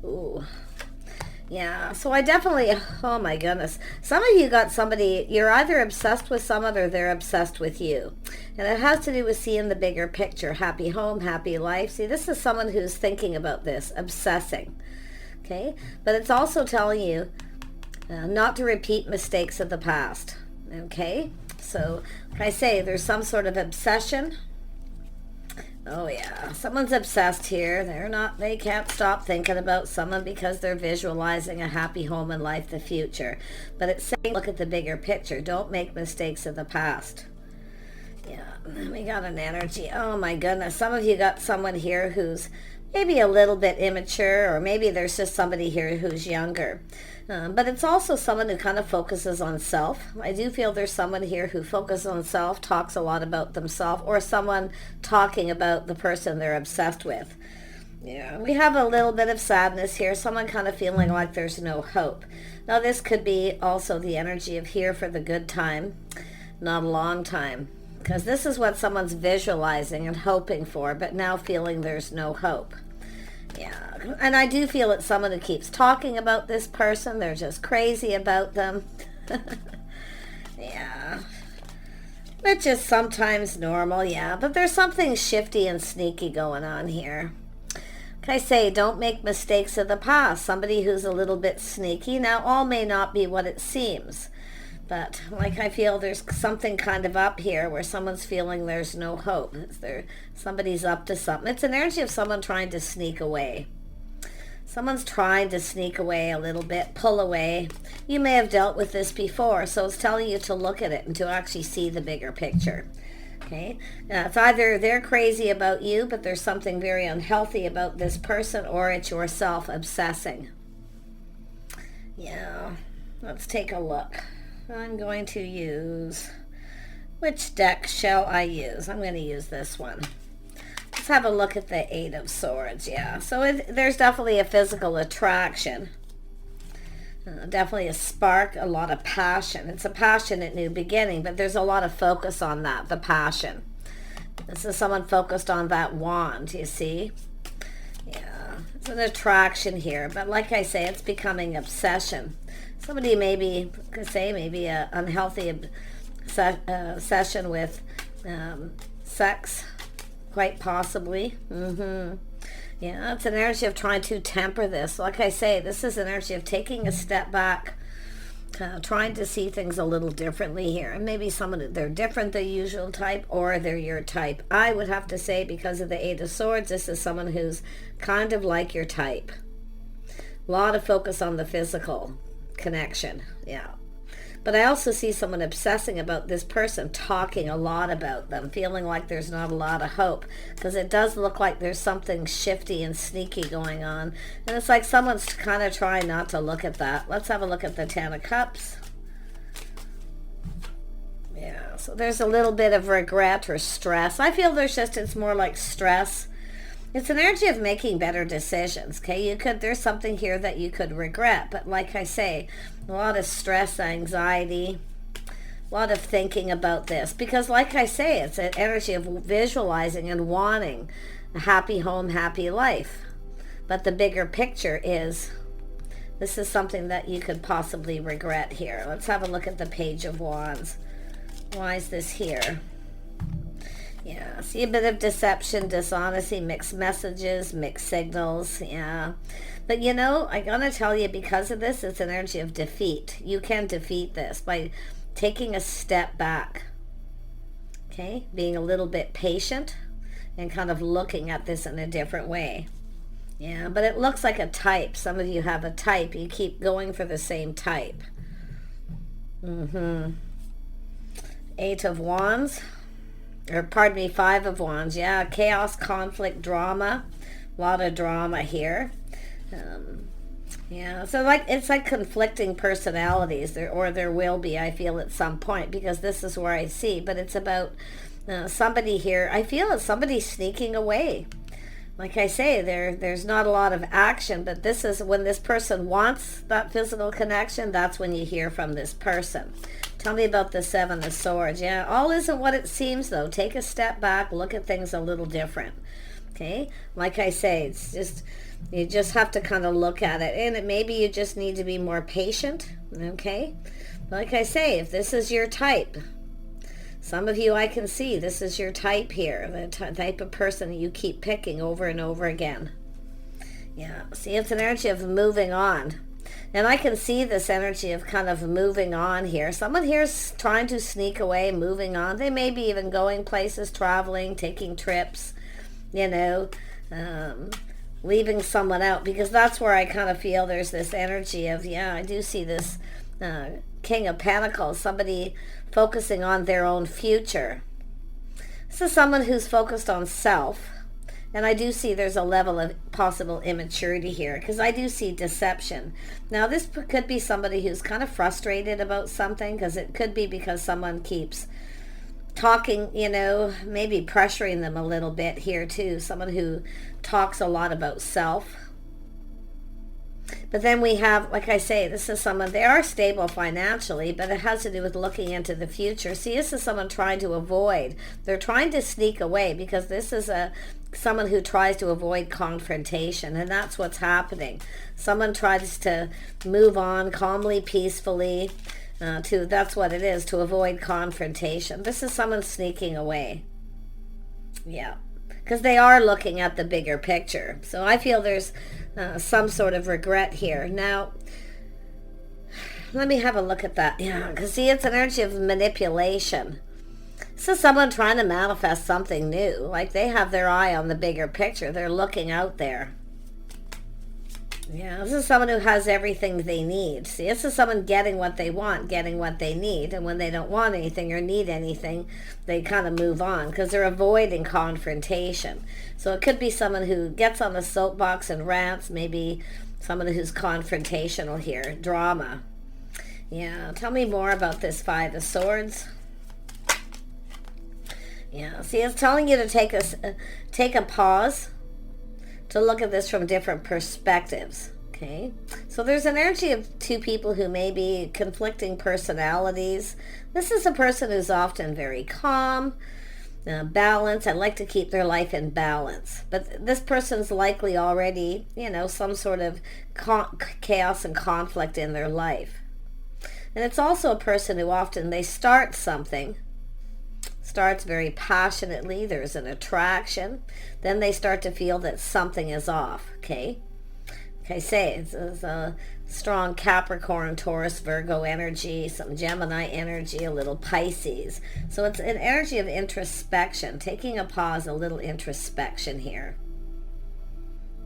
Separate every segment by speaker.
Speaker 1: Ooh. Yeah, so I definitely, oh my goodness. Some of you got somebody, you're either obsessed with someone or they're obsessed with you. And it has to do with seeing the bigger picture. Happy home, happy life. See, this is someone who's thinking about this, obsessing. Okay? But it's also telling you not to repeat mistakes of the past. Okay? So, like I say, there's some sort of obsession. Oh yeah, someone's obsessed here. They can't stop thinking about someone because they're visualizing a happy home and life, the future. But it's saying, look at the bigger picture. Don't make mistakes of the past. Yeah, we got an energy. Oh my goodness. Some of you got someone here who's maybe a little bit immature, or maybe there's just somebody here who's younger. But it's also someone who kind of focuses on self. I do feel there's someone here who focuses on self, talks a lot about themselves, or someone talking about the person they're obsessed with. Yeah, we have a little bit of sadness here, someone kind of feeling like there's no hope. Now this could be also the energy of here for the good time, not a long time. Because this is what someone's visualizing and hoping for, but now feeling there's no hope. Yeah, and I do feel it's someone who keeps talking about this person. They're just crazy about them. Yeah. Which is sometimes normal, yeah. But there's something shifty and sneaky going on here. Like I say, don't make mistakes of the past. Somebody who's a little bit sneaky. Now, all may not be what it seems. But like I feel there's something kind of up here where someone's feeling there's no hope. Somebody's up to something. It's an energy of someone trying to sneak away. Someone's trying to sneak away a little bit, pull away. You may have dealt with this before, so it's telling you to look at it and to actually see the bigger picture. Okay? It's either they're crazy about you, but there's something very unhealthy about this person, or it's yourself obsessing. Yeah. Let's take a look. I'm going to use, which deck shall I use? I'm going to use this one. Let's have a look at the Eight of Swords. Yeah, so there's definitely a physical attraction. Definitely a spark, a lot of passion. It's a passionate new beginning, but there's a lot of focus on that, the passion. This is someone focused on that wand, you see? Yeah, it's an attraction here, but like I say, it's becoming obsession. Somebody maybe could say maybe an unhealthy obsession with sex, quite possibly. Yeah, it's an energy of trying to temper this. Like I say, this is an energy of taking a step back, trying to see things a little differently here. And maybe someone, they're different than the usual type, or they're your type. I would have to say, because of the Eight of Swords, this is someone who's kind of like your type. A lot of focus on the physical connection, yeah. But I also see someone obsessing about this person, talking a lot about them, feeling like there's not a lot of hope, because it does look like there's something shifty and sneaky going on, and it's like someone's kind of trying not to look at that. Let's have a look at the Ten of Cups. Yeah, so there's a little bit of regret or stress. I feel it's more like stress. It's an energy of making better decisions, okay? There's something here that you could regret, but like I say, a lot of stress, anxiety, a lot of thinking about this, because like I say, it's an energy of visualizing and wanting a happy home, happy life. But the bigger picture is, this is something that you could possibly regret here. Let's have a look at the Page of Wands. Why is this here? Yeah, see a bit of deception, dishonesty, mixed messages, mixed signals, yeah. But you know, I'm going to tell you, because of this, it's an energy of defeat. You can defeat this by taking a step back, okay? Being a little bit patient and kind of looking at this in a different way. Yeah, but it looks like a type. Some of you have a type. You keep going for the same type. Eight of Wands. Or pardon me, Five of Wands. Yeah, chaos, conflict, drama. A lot of drama here. Yeah, so it's like conflicting personalities, there will be, I feel, at some point, because this is where I see. But it's about somebody here. I feel it's somebody sneaking away. Like I say, there's not a lot of action, but this is when this person wants that physical connection. That's when you hear from this person. Tell me about the Seven of Swords. Yeah, all isn't what it seems, though. Take a step back, look at things a little different. Okay, like I say, it's just, you just have to kind of look at it, and maybe you just need to be more patient. Okay, like I say, if this is your type, some of you I can see this is your type here, the type of person that you keep picking over and over again. Yeah, see, it's an energy of moving on. And I can see this energy of kind of moving on here. Someone here is trying to sneak away, moving on. They may be even going places, traveling, taking trips, you know, leaving someone out. Because that's where I kind of feel there's this energy of, yeah, I do see this King of Pentacles, somebody focusing on their own future. This is someone who's focused on self. And I do see there's a level of possible immaturity here, because I do see deception. Now, this could be somebody who's kind of frustrated about something, because it could be because someone keeps talking, you know, maybe pressuring them a little bit here too. Someone who talks a lot about self. But then we have, like I say, this is someone, they are stable financially, but it has to do with looking into the future. See, this is someone trying to avoid. They're trying to sneak away, because this is someone who tries to avoid confrontation, and that's what's happening. Someone tries to move on calmly, peacefully, that's what it is, to avoid confrontation. This is someone sneaking away. Yeah, because they are looking at the bigger picture. So I feel there's some sort of regret here. Now, let me have a look at that. Yeah, because see, it's an energy of manipulation. This is someone trying to manifest something new. Like they have their eye on the bigger picture. They're looking out there. Yeah, this is someone who has everything they need. See, this is someone getting what they want, getting what they need. And when they don't want anything or need anything, they kind of move on, because they're avoiding confrontation. So it could be someone who gets on the soapbox and rants, maybe someone who's confrontational here, drama. Yeah, tell me more about this Five of Swords. Yeah, see, it's telling you to take a pause, to look at this from different perspectives. Okay, so there's an energy of two people who may be conflicting personalities. This is a person who's often very calm, balanced. I'd like to keep their life in balance. But this person's likely already, you know, some sort of chaos and conflict in their life. And it's also a person who often, they start something, starts very passionately, there's an attraction, then they start to feel that something is off. Okay, say it's a strong Capricorn, Taurus, Virgo energy, some Gemini energy, a little Pisces. So it's an energy of introspection, taking a pause, a little introspection here.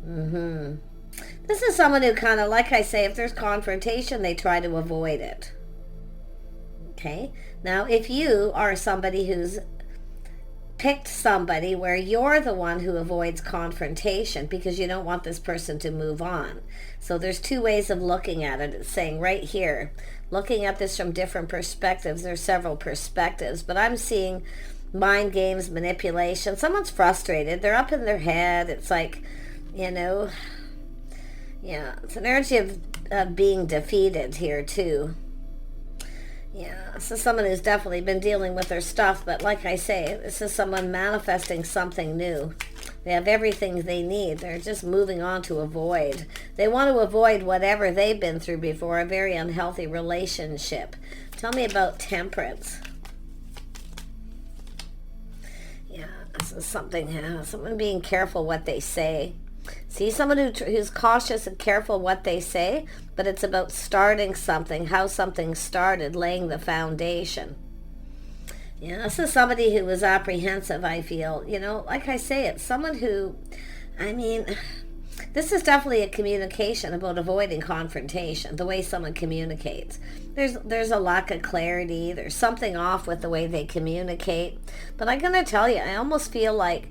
Speaker 1: This is someone who kind of, like I say, if there's confrontation, they try to avoid it. Okay, now if you are somebody who's picked somebody where you're the one who avoids confrontation because you don't want this person to move on. So there's two ways of looking at it. It's saying right here, looking at this from different perspectives. There's several perspectives, but I'm seeing mind games, manipulation. Someone's frustrated. They're up in their head. It's like, you know, yeah, it's an energy of being defeated here too. Yeah, this is someone who's definitely been dealing with their stuff, but like I say, this is someone manifesting something new. They have everything they need. They're just moving on to avoid. They want to avoid whatever they've been through before, a very unhealthy relationship. Tell me about temperance. Yeah, this is something, someone being careful what they say. See, someone who's cautious and careful what they say, but it's about starting something, how something started, laying the foundation. Yeah, this is somebody who was apprehensive, I feel. You know, like I say, it's someone who, I mean, this is definitely a communication about avoiding confrontation, the way someone communicates. There's a lack of clarity. There's something off with the way they communicate. But I'm going to tell you, I almost feel like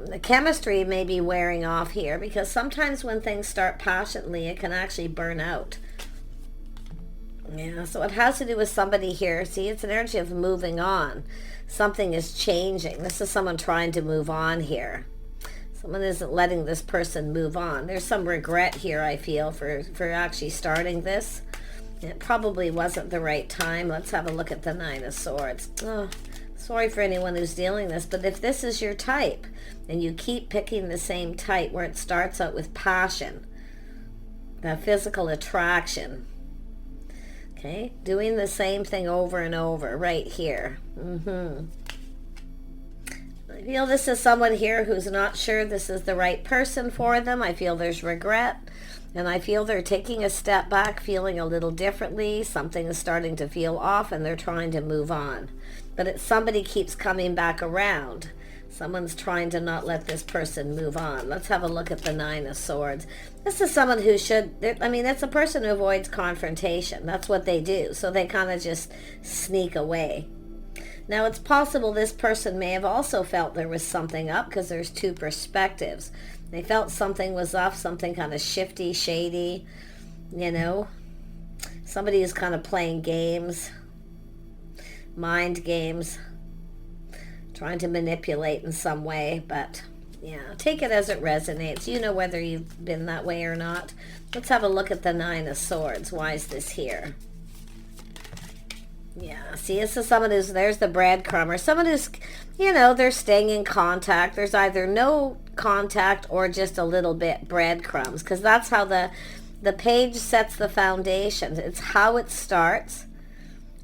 Speaker 1: the chemistry may be wearing off here, because sometimes when things start passionately, it can actually burn out. Yeah, so it has to do with somebody here. See, it's an energy of moving on. Something is changing. This is someone trying to move on here. Someone isn't letting this person move on. There's some regret here, I feel, for actually starting this. It probably wasn't the right time. Let's have a look at the Nine of Swords. Oh, Sorry for anyone who's dealing this, but if this is your type, and you keep picking the same type where it starts out with passion, that physical attraction, okay, doing the same thing over and over right here. I feel this is someone here who's not sure this is the right person for them. I feel there's regret, and I feel they're taking a step back, feeling a little differently. Something is starting to feel off, and they're trying to move on. But somebody keeps coming back around. Someone's trying to not let this person move on. Let's have a look at the Nine of Swords. This is someone who that's a person who avoids confrontation. That's what they do. So they kind of just sneak away. Now, it's possible this person may have also felt there was something up, because there's two perspectives. They felt something was off, something kind of shifty, shady, you know. Somebody who's kind of playing games, mind games, trying to manipulate in some way. But, yeah, take it as it resonates. You know whether you've been that way or not. Let's have a look at the Nine of Swords. Why is this here? Yeah, see, this is someone who's, there's the breadcrumber. Someone who's, you know, they're staying in contact. There's either no contact or just a little bit breadcrumbs, because that's how the page sets the foundation. It's how it starts.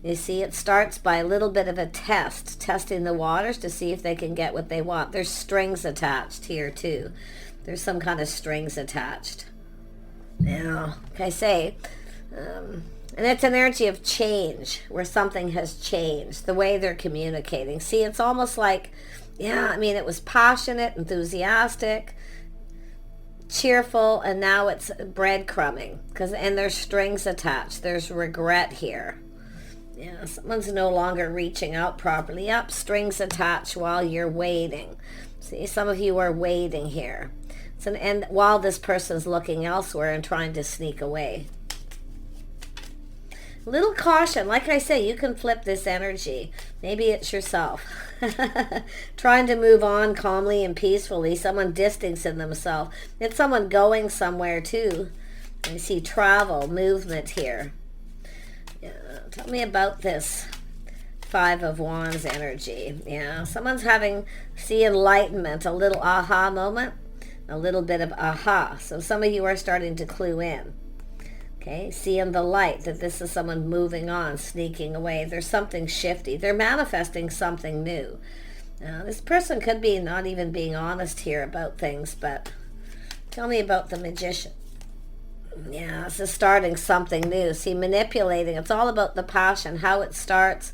Speaker 1: You see, it starts by a little bit of a test, testing the waters to see if they can get what they want. There's strings attached here, too. There's some kind of strings attached. Now, like I say, and it's an energy of change, where something has changed, the way they're communicating. See, it's almost like, yeah, I mean, it was passionate, enthusiastic, cheerful, and now it's breadcrumbing, and there's strings attached. There's regret here. Yeah, someone's no longer reaching out properly. Yep, strings attached while you're waiting. See, some of you are waiting here. And while this person's looking elsewhere and trying to sneak away. Little caution. Like I say, you can flip this energy. Maybe it's yourself. Trying to move on calmly and peacefully. Someone distancing themselves. It's someone going somewhere too. I see travel, movement here. Yeah, tell me about this Five of Wands energy. Yeah, someone's having, see, enlightenment, a little aha moment, a little bit of aha. So some of you are starting to clue in. Okay, seeing the light, that this is someone moving on, sneaking away. There's something shifty. They're manifesting something new. This person could be not even being honest here about things, but tell me about the Magician. Yeah, this is starting something new. See, manipulating. It's all about the passion, how it starts.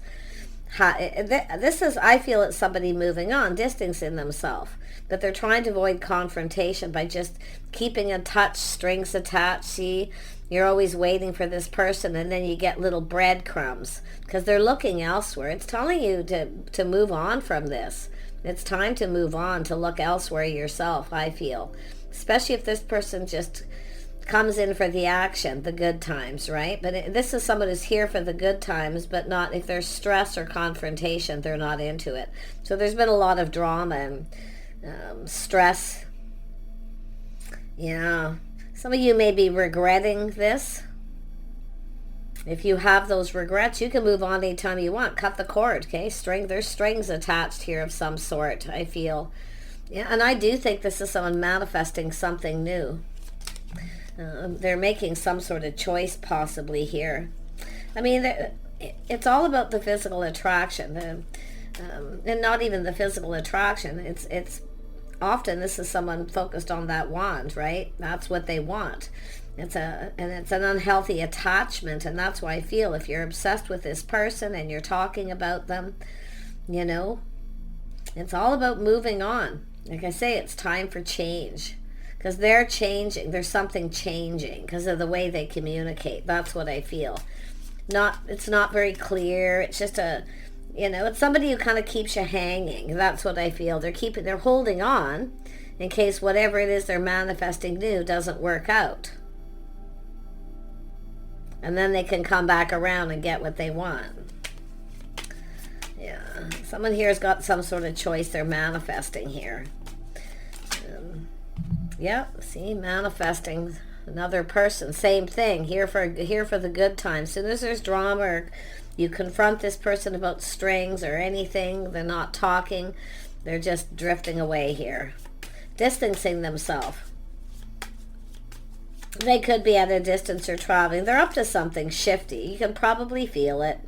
Speaker 1: This is, I feel it's somebody moving on, distancing themselves. But they're trying to avoid confrontation by just keeping in touch, strings attached. See, you're always waiting for this person, and then you get little breadcrumbs because they're looking elsewhere. It's telling you to move on from this. It's time to move on, to look elsewhere yourself, I feel. Especially if this person just comes in for the action, the good times, right? But this is someone who's here for the good times, but not if there's stress or confrontation, they're not into it. So there's been a lot of drama and stress. Yeah. Some of you may be regretting this. If you have those regrets, you can move on anytime you want. Cut the cord, okay? There's strings attached here of some sort, I feel. Yeah, and I do think this is someone manifesting something new. They're making some sort of choice possibly here. I mean, it's all about the physical attraction. And not even the physical attraction. It's often this is someone focused on that wand, right? That's what they want. It's an unhealthy attachment, and that's why I feel if you're obsessed with this person and you're talking about them, you know, it's all about moving on. Like I say, it's time for change because they're changing. There's something changing because of the way they communicate. That's what I feel. It's not very clear. It's just it's somebody who kind of keeps you hanging. That's what I feel. They're holding on in case whatever it is they're manifesting new doesn't work out. And then they can come back around and get what they want. Yeah. Someone here has got some sort of choice they're manifesting here. See, manifesting another person. Same thing. Here for the good times. As soon as there's drama or You confront this person about strings or anything, they're not talking. They're just drifting away here, distancing themselves. They could be at a distance or traveling. They're up to something shifty. You can probably feel it.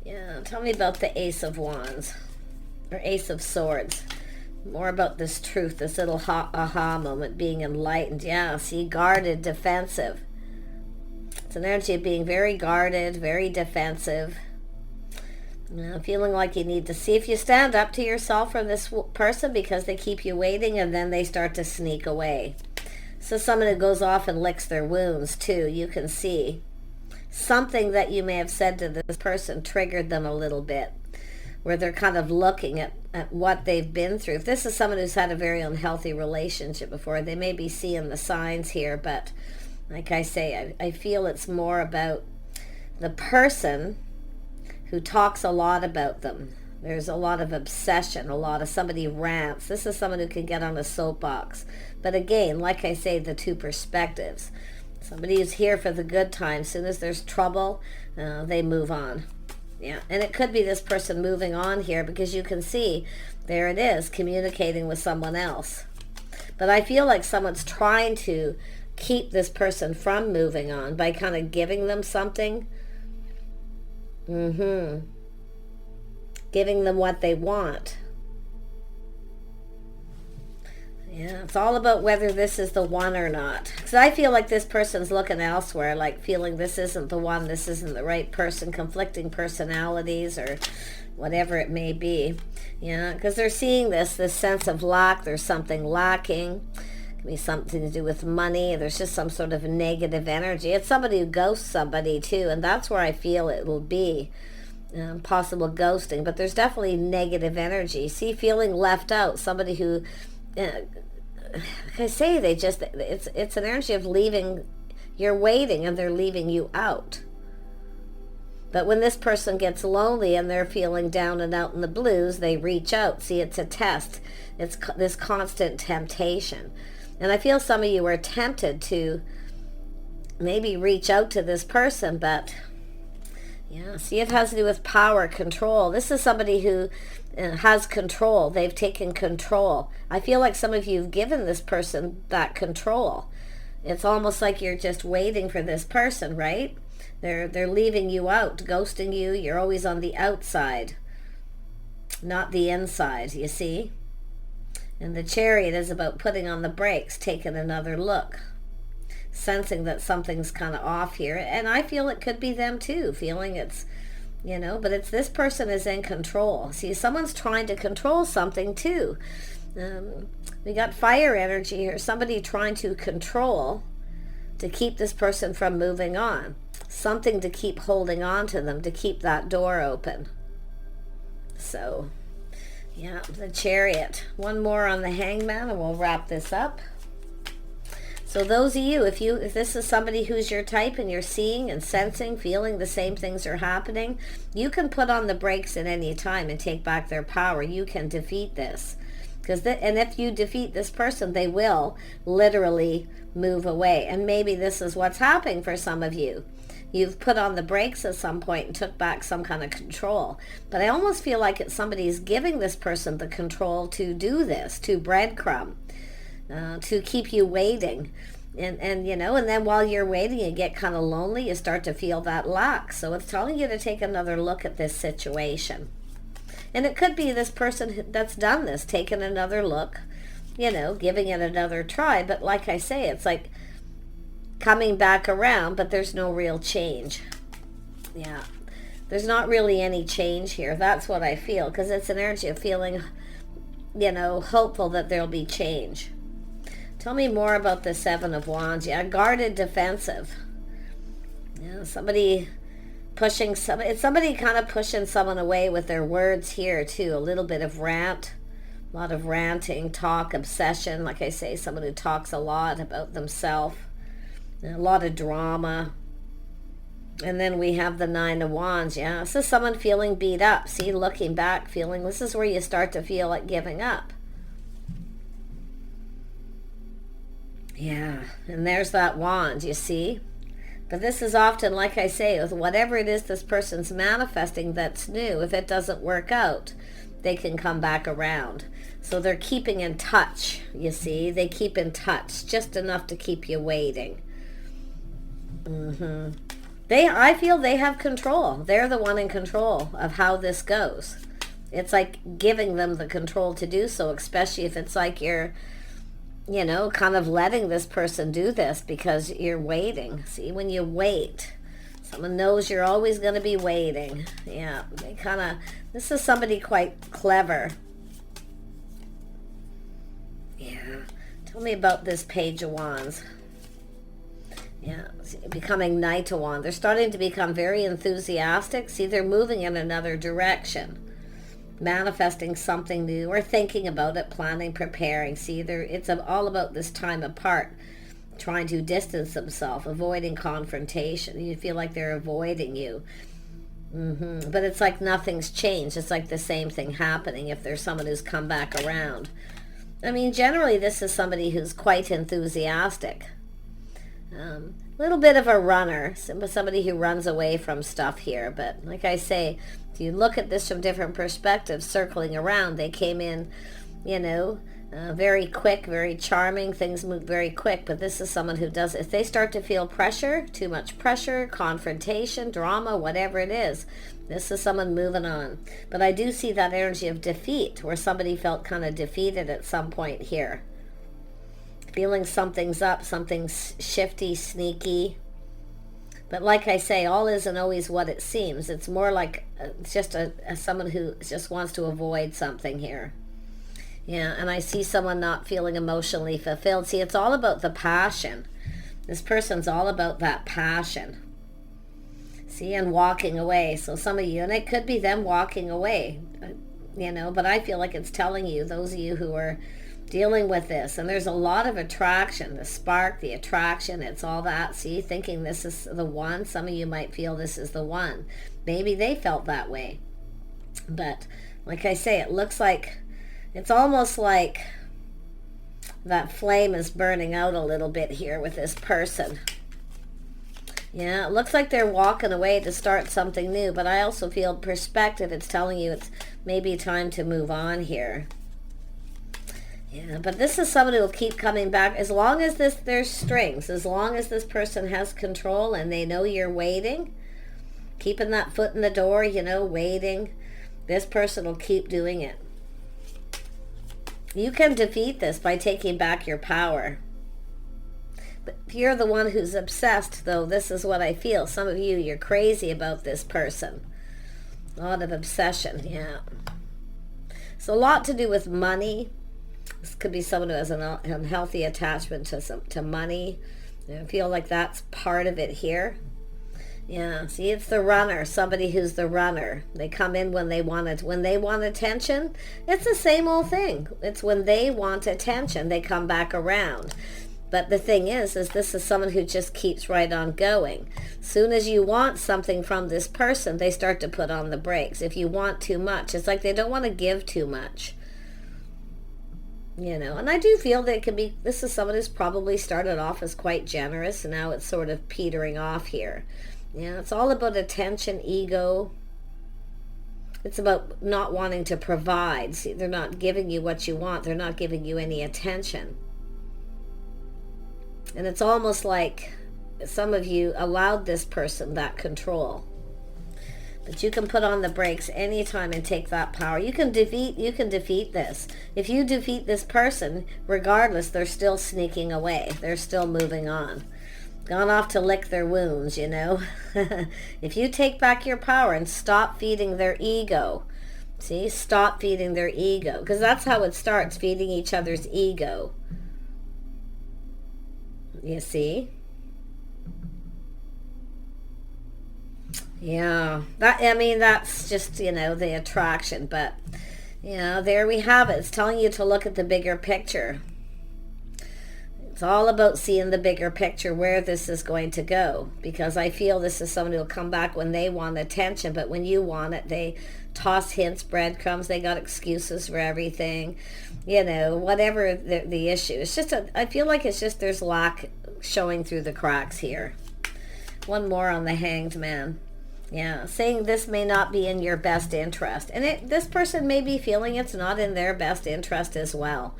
Speaker 1: Yeah, tell me about the Ace of Wands or Ace of Swords. More about this truth, this little aha moment, being enlightened. Yeah, see, guarded, defensive. It's an energy of being very guarded, very defensive. You know, feeling like you need to see if you stand up to yourself from this person, because they keep you waiting and then they start to sneak away. So someone who goes off and licks their wounds too, you can see. Something that you may have said to this person triggered them a little bit, where they're kind of looking at what they've been through. If this is someone who's had a very unhealthy relationship before, they may be seeing the signs here, but like I say, I feel it's more about the person who talks a lot about them. There's a lot of obsession, somebody rants. This is someone who can get on a soapbox. But again, like I say, the two perspectives. Somebody who's here for the good times. As soon as there's trouble, they move on. Yeah, and it could be this person moving on here, because you can see, there it is, communicating with someone else. But I feel like someone's trying to keep this person from moving on by kind of giving them something. Giving them what they want. Yeah, it's all about whether this is the one or not. Because I feel like this person's looking elsewhere, like feeling this isn't the one, this isn't the right person, conflicting personalities or whatever it may be. Yeah, because they're seeing this sense of lack. There's something lacking. It can be something to do with money. There's just some sort of negative energy. It's somebody who ghosts somebody too, and that's where I feel it will be. Possible ghosting, but there's definitely negative energy. See, feeling left out, somebody who, like I say, it's an energy of leaving. You're waiting and they're leaving you out. But when this person gets lonely and they're feeling down and out in the blues, they reach out. See, it's a test. It's this constant temptation. And I feel some of you are tempted to maybe reach out to this person, but yeah, see, it has to do with power, control. This is somebody who has control. They've taken control. I feel like some of you have given this person that control. It's almost like you're just waiting for this person, right? They're leaving you out, ghosting you. You're always on the outside, not the inside, you see? And the Chariot is about putting on the brakes, taking another look, sensing that something's kind of off here. And I feel it could be them too, feeling it's, but it's this person is in control. See, someone's trying to control something too. We got fire energy here, somebody trying to control to keep this person from moving on, something to keep holding on to them, to keep that door open. So yeah, the Chariot. One more on the Hangman and we'll wrap this up. So those of you, if this is somebody who's your type and you're seeing and sensing, feeling the same things are happening, you can put on the brakes at any time and take back their power. You can defeat this. And if you defeat this person, they will literally move away. And maybe this is what's happening for some of you. You've put on the brakes at some point and took back some kind of control. But I almost feel like somebody's giving this person the control to do this, to breadcrumb. To keep you waiting, and then while you're waiting, you get kind of lonely. You start to feel that lack. So it's telling you to take another look at this situation, and it could be this person that's done this, taking another look, giving it another try. But like I say, it's like coming back around, but there's no real change. Yeah, there's not really any change here. That's what I feel, because it's an energy of feeling, hopeful that there'll be change. Tell me more about the Seven of Wands. Yeah, guarded, defensive. Yeah, somebody pushing it's somebody kind of pushing someone away with their words here too. A little bit of rant, a lot of ranting, talk, obsession. Like I say, someone who talks a lot about themselves. A lot of drama. And then we have the Nine of Wands. Yeah, this is someone feeling beat up. See, looking back, feeling, this is where you start to feel like giving up. Yeah, and there's that wand, you see? But this is often, like I say, with whatever it is this person's manifesting that's new, if it doesn't work out, they can come back around. So they're keeping in touch, you see. They keep in touch, just enough to keep you waiting. I feel they have control. They're the one in control of how this goes. It's like giving them the control to do so, especially if it's like you're, you know, kind of letting this person do this because you're waiting. See, when you wait, someone knows you're always going to be waiting. Yeah, they kind of, this is somebody quite clever. Yeah, tell me about this Page of Wands. Yeah, becoming Knight of Wands. They're starting to become very enthusiastic. See, they're moving in another direction. Manifesting something new or thinking about it, planning, preparing. See, it's all about this time apart, trying to distance themselves, avoiding confrontation. You feel like they're avoiding you. But it's like nothing's changed. It's like the same thing happening if there's someone who's come back around. I mean, generally this is somebody who's quite enthusiastic. Little bit of a runner, somebody who runs away from stuff here. But like I say, if you look at this from different perspectives, circling around, they came in, you know, very quick, very charming. Things move very quick. But this is someone who does, if they start to feel pressure, too much pressure, confrontation, drama, whatever it is, this is someone moving on. But I do see that energy of defeat, where somebody felt kind of defeated at some point here. Feeling something's up, something's shifty, sneaky. But like I say, all isn't always what it seems. It's more like just someone who just wants to avoid something here. Yeah, and I see someone not feeling emotionally fulfilled. See, it's all about the passion. This person's all about that passion. See, and walking away. So some of you, and it could be them walking away, you know, but I feel like it's telling you, those of you who are dealing with this, and there's a lot of attraction, the spark, the attraction, it's all that. See, thinking this is the one. Some of you might feel this is the one. Maybe they felt that way. But like I say, it looks like, it's almost like that flame is burning out a little bit here with this person. Yeah, it looks like they're walking away to start something new, but I also feel perspective. It's telling you it's maybe time to move on here. Yeah, but this is someone who will keep coming back as long as there's strings, as long as this person has control and they know you're waiting, keeping that foot in the door, you know, waiting. This person will keep doing it. You can defeat this by taking back your power. But if you're the one who's obsessed, though, this is what I feel. Some of you, you're crazy about this person. A lot of obsession, yeah. So a lot to do with money. This could be someone who has an unhealthy attachment to money. I feel like that's part of it here. Yeah, see, it's the runner, somebody who's the runner. They come in when they want it. When they want attention, it's the same old thing. It's when they want attention, they come back around. But the thing is this is someone who just keeps right on going. Soon as you want something from this person, they start to put on the brakes. If you want too much, it's like they don't want to give too much. You know, and I do feel that it could be, this is someone who's probably started off as quite generous, and now it's sort of petering off here. Yeah, it's all about attention, ego. It's about not wanting to provide. See, they're not giving you what you want. They're not giving you any attention. And it's almost like some of you allowed this person that control. But you can put on the brakes anytime and take that power. You can defeat this. If you defeat this person, regardless, they're still sneaking away. They're still moving on. Gone off to lick their wounds, you know. If you take back your power and stop feeding their ego. See, stop feeding their ego. Because that's how it starts, feeding each other's ego. You see? Yeah, that's just, you know, the attraction. But, you know, there we have it. It's telling you to look at the bigger picture. It's all about seeing the bigger picture, where this is going to go. Because I feel this is someone who will come back when they want attention, but when you want it, they toss hints, breadcrumbs. They got excuses for everything. You know, whatever the issue. It's just, I feel like it's just there's lack showing through the cracks here. One more on the Hanged Man. Yeah, saying this may not be in your best interest. And this person may be feeling it's not in their best interest as well,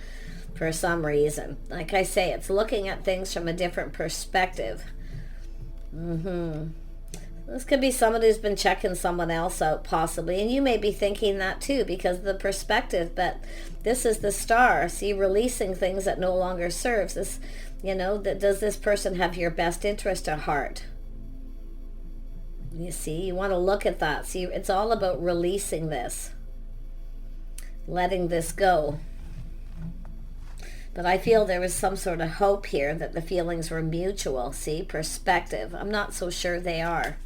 Speaker 1: for some reason. Like I say, it's looking at things from a different perspective. This could be someone who's been checking someone else out, possibly. And you may be thinking that too, because of the perspective. But this is the Star. See, releasing things that no longer serves. This, does this person have your best interest at heart? You see, you want to look at that. See, it's all about releasing this, letting this go. But I feel there was some sort of hope here that the feelings were mutual. See, perspective. I'm not so sure they are.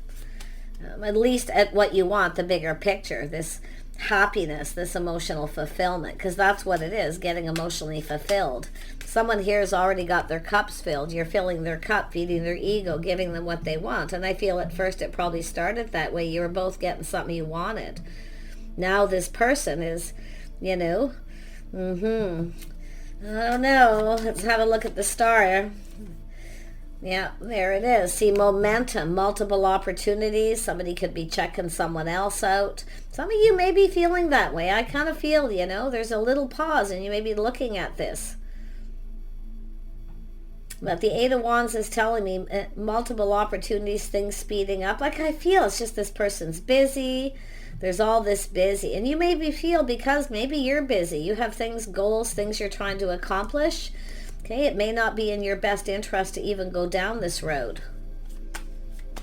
Speaker 1: At least at what you want, the bigger picture, this happiness, this emotional fulfillment, because that's what it is, getting emotionally fulfilled. Someone here has already got their cups filled. You're filling their cup, feeding their ego, giving them what they want. And I feel at first it probably started that way. You were both getting something you wanted. Now this person is, I don't know. Let's have a look at the Star. Yeah, there it is. See, momentum, multiple opportunities. Somebody could be checking someone else out. Some of you may be feeling that way. I kind of feel, there's a little pause and you may be looking at this. But the Eight of Wands is telling me multiple opportunities, things speeding up. Like I feel it's just this person's busy. There's all this busy. And you maybe feel because maybe you're busy. You have things, goals, things you're trying to accomplish. Okay, it may not be in your best interest to even go down this road.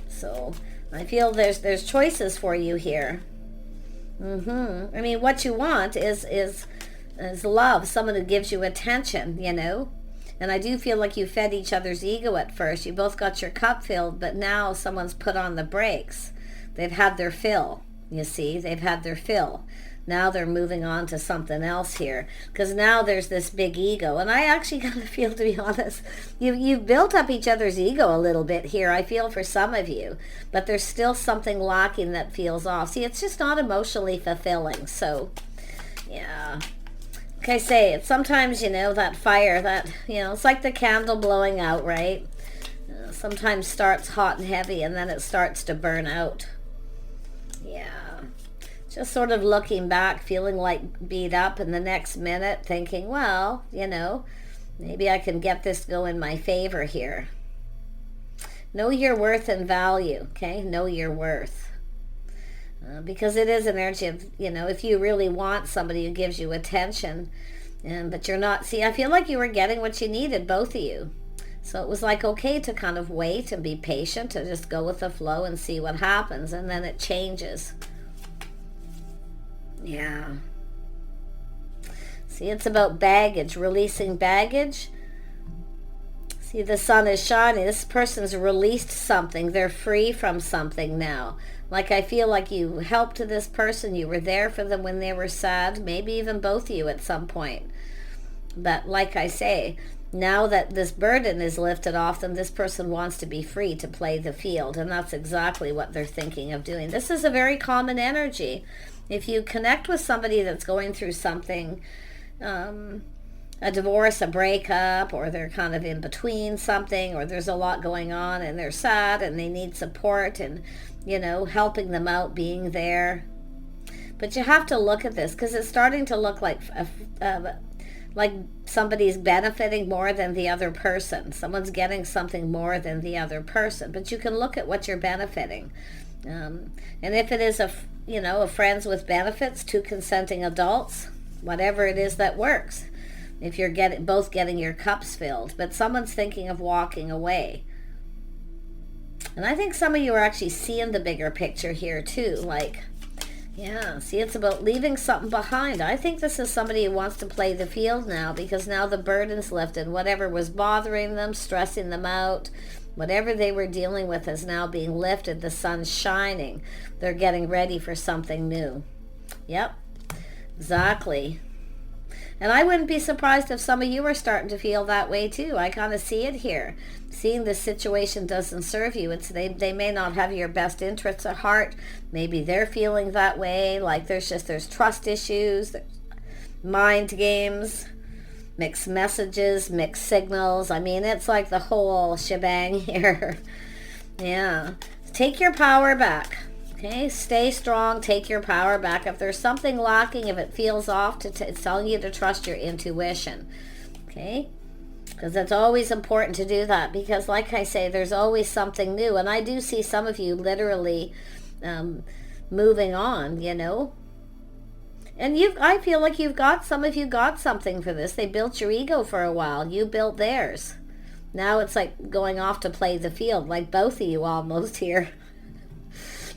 Speaker 1: So I feel there's choices for you here. I mean, what you want is love, someone who gives you attention, And I do feel like you fed each other's ego at first. You both got your cup filled, but now someone's put on the brakes. They've had their fill, you see. They've had their fill. Now they're moving on to something else here. Because now there's this big ego. And I actually kind of feel, to be honest, you've built up each other's ego a little bit here, I feel, for some of you. But there's still something lacking that feels off. See, it's just not emotionally fulfilling. So, yeah. Like I say, it's sometimes, that fire, that, it's like the candle blowing out, right? Sometimes starts hot and heavy and then it starts to burn out. Yeah. Just sort of looking back, feeling like beat up, and the next minute thinking, well, maybe I can get this go in my favor here. Know your worth and value, okay? Know your worth. Because it is an energy of, if you really want somebody who gives you attention, but you're not, see, I feel like you were getting what you needed, both of you. So it was like okay to kind of wait and be patient, to just go with the flow and see what happens, and then it changes. Yeah. See, it's about baggage, releasing baggage. See, the sun is shining. This person's released something. They're free from something now. Like I feel like you helped this person. You were there for them when they were sad. Maybe even both of you at some point. But like I say, now that this burden is lifted off them, this person wants to be free to play the field. And that's exactly what they're thinking of doing. This is a very common energy. If you connect with somebody that's going through something, a divorce, a breakup, or they're kind of in between something, or there's a lot going on and they're sad and they need support and, helping them out, being there. But you have to look at this because it's starting to look like somebody's benefiting more than the other person. Someone's getting something more than the other person. But you can look at what you're benefiting. And if it is a friends with benefits, two consenting adults, whatever it is that works. If you're both getting your cups filled, but someone's thinking of walking away. And I think some of you are actually seeing the bigger picture here too. Like, yeah, see, it's about leaving something behind. I think this is somebody who wants to play the field now because now the burden's lifted. Whatever was bothering them, stressing them out, whatever they were dealing with is now being lifted. The sun's shining. They're getting ready for something new. Yep, exactly. And I wouldn't be surprised if some of you are starting to feel that way too. I kind of see it here. Seeing the situation doesn't serve you. They may not have your best interests at heart. Maybe they're feeling that way. Like there's trust issues, mind games, mixed messages, mixed signals. I mean, it's like the whole shebang here. Yeah. Take your power back. Okay, stay strong, take your power back. If there's something lacking, if it feels off, it's telling you to trust your intuition. Okay? Because it's always important to do that. Because like I say, there's always something new. And I do see some of you literally moving on, you know. And I feel like some of you got something for this. They built your ego for a while. You built theirs. Now it's like going off to play the field, like both of you almost here.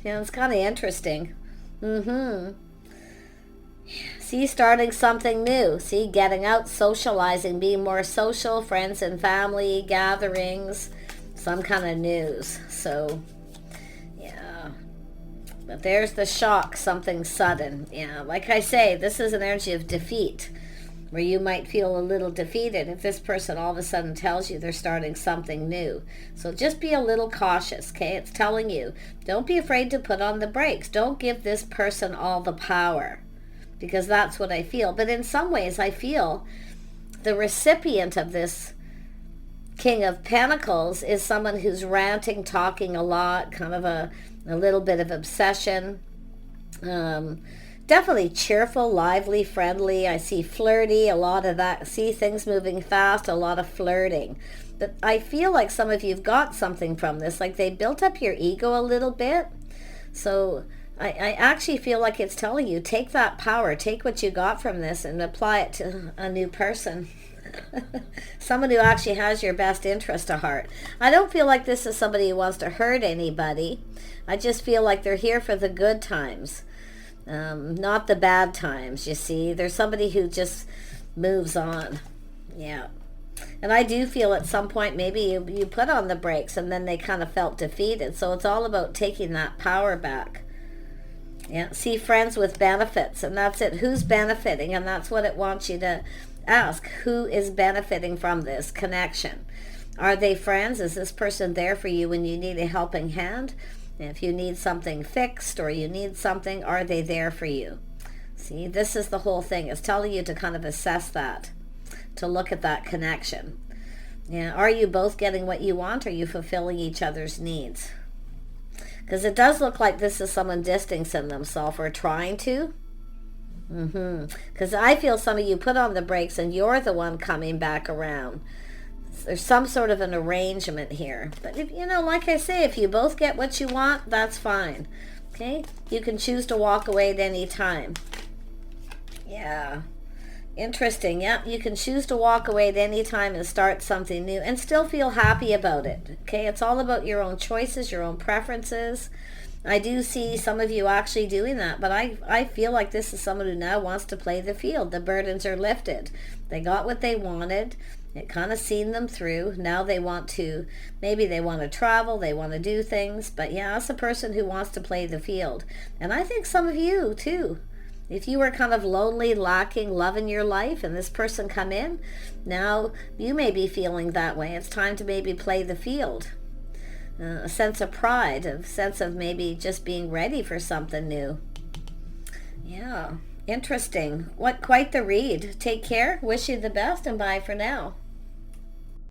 Speaker 1: Yeah, it's kind of interesting. See, starting something new. See, getting out, socializing, being more social, friends and family, gatherings, some kind of news. So, yeah. But there's the shock, something sudden. Yeah, like I say, this is an energy of defeat, where you might feel a little defeated if this person all of a sudden tells you they're starting something new. So just be a little cautious, okay? It's telling you, don't be afraid to put on the brakes. Don't give this person all the power, because that's what I feel. But in some ways, I feel the recipient of this King of Pentacles is someone who's ranting, talking a lot, kind of a little bit of obsession. Definitely cheerful, lively, friendly. I see flirty, a lot of that. See things moving fast, a lot of flirting. But I feel like some of you've got something from this. Like they built up your ego a little bit. So I actually feel like it's telling you, take that power, take what you got from this and apply it to a new person. Someone who actually has your best interest at heart. I don't feel like this is somebody who wants to hurt anybody. I just feel like they're here for the good times. Not the bad times, you see. There's somebody who just moves on. Yeah. And I do feel at some point maybe you put on the brakes and then they kind of felt defeated. So it's all about taking that power back. Yeah. See, friends with benefits, and that's it. Who's benefiting? And that's what it wants you to ask. Who is benefiting from this connection? Are they friends? Is this person there for you when you need a helping hand? If you need something fixed or you need something, are they there for you? See, this is the whole thing. It's telling you to kind of assess that, to look at that connection. Yeah, are you both getting what you want? Are you fulfilling each other's needs? Because it does look like this is someone distancing themselves or trying to. Because I feel some of you put on the brakes and you're the one coming back around. There's some sort of an arrangement here. But, if, you know, like I say, if you both get what you want, that's fine. Okay? You can choose to walk away at any time. Yeah. Interesting. Yep. You can choose to walk away at any time and start something new and still feel happy about it. Okay? It's all about your own choices, your own preferences. I do see some of you actually doing that, but I feel like this is someone who now wants to play the field. The burdens are lifted. They got what they wanted. It kind of seen them through. Now they want to, maybe they want to travel, they want to do things. But yeah, it's a person who wants to play the field. And I think some of you too. If you were kind of lonely, lacking love in your life, and this person come in, now you may be feeling that way. It's time to maybe play the field. A sense of pride, a sense of maybe just being ready for something new. Yeah. Interesting. Quite the read. Take care. Wish you the best and bye for now.